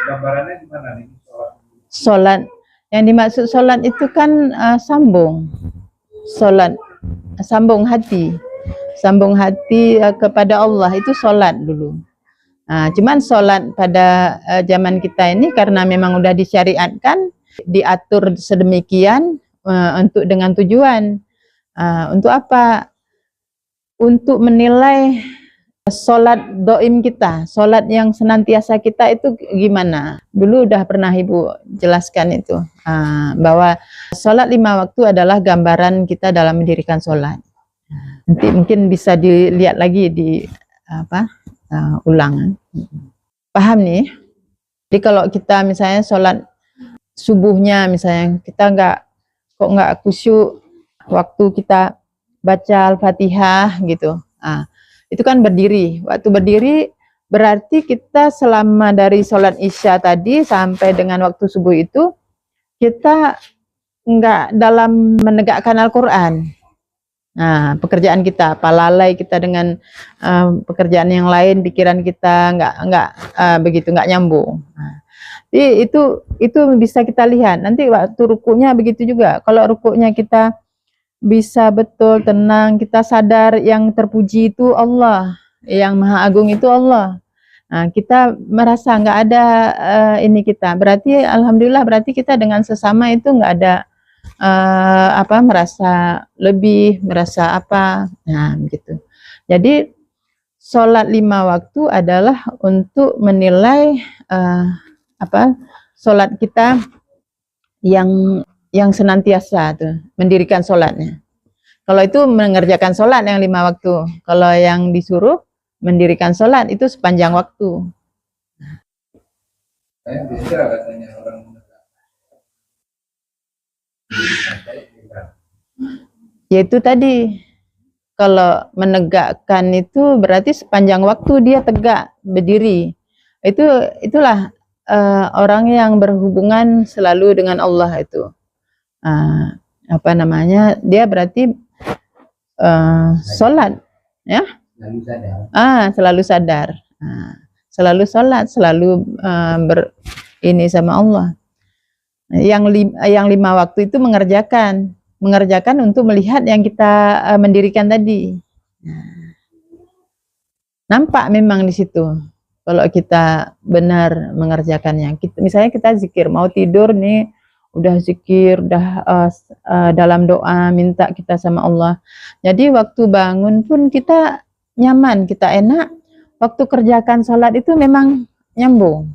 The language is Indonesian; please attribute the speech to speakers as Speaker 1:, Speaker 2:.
Speaker 1: gambarannya gimana nih
Speaker 2: Sholat yang dimaksud sholat itu kan sambung sholat, sambung hati kepada Allah, itu sholat dulu. Cuman sholat pada zaman kita ini karena memang udah disyariatkan, diatur sedemikian untuk dengan tujuan untuk apa? Untuk menilai sholat doim kita, sholat yang senantiasa kita itu gimana. Dulu udah pernah Ibu jelaskan itu, bahwa sholat 5 waktu adalah gambaran kita dalam mendirikan sholat. Nanti mungkin bisa dilihat lagi di ulangan. Paham nih? Jadi kalau kita misalnya sholat subuhnya, misalnya kita nggak khusyuk waktu kita baca Al-Fatihah gitu. Itu kan berdiri. Waktu berdiri berarti kita selama dari sholat Isya tadi sampai dengan waktu subuh itu kita nggak dalam menegakkan Al-Quran. Pekerjaan kita, palalai kita dengan pekerjaan yang lain, pikiran kita nggak nyambung. Jadi itu bisa kita lihat. Nanti waktu rukuknya begitu juga. Kalau rukuknya kita bisa betul tenang, kita sadar yang terpuji itu Allah, yang Maha Agung itu Allah. Kita merasa nggak ada ini kita. Berarti alhamdulillah, berarti kita dengan sesama itu nggak ada merasa lebih, merasa apa. Gitu. Jadi sholat 5 waktu adalah untuk menilai sholat kita yang senantiasa tuh mendirikan sholatnya. Kalau itu mengerjakan sholat yang 5 waktu, kalau yang disuruh mendirikan sholat itu sepanjang waktu.
Speaker 1: Bisa katanya orang
Speaker 2: yaitu tadi, kalau menegakkan itu berarti sepanjang waktu dia tegak berdiri. Itulah orang yang berhubungan selalu dengan Allah itu. Dia berarti sholat, ya, selalu sadar, selalu sholat, selalu ini sama Allah. Yang 5 waktu itu mengerjakan untuk melihat yang kita mendirikan tadi. Nampak memang di situ kalau kita benar mengerjakannya. Misalnya kita zikir, mau tidur nih, udah zikir, udah dalam doa minta kita sama Allah. Jadi waktu bangun pun kita nyaman, kita enak. Waktu kerjakan sholat itu memang nyambung.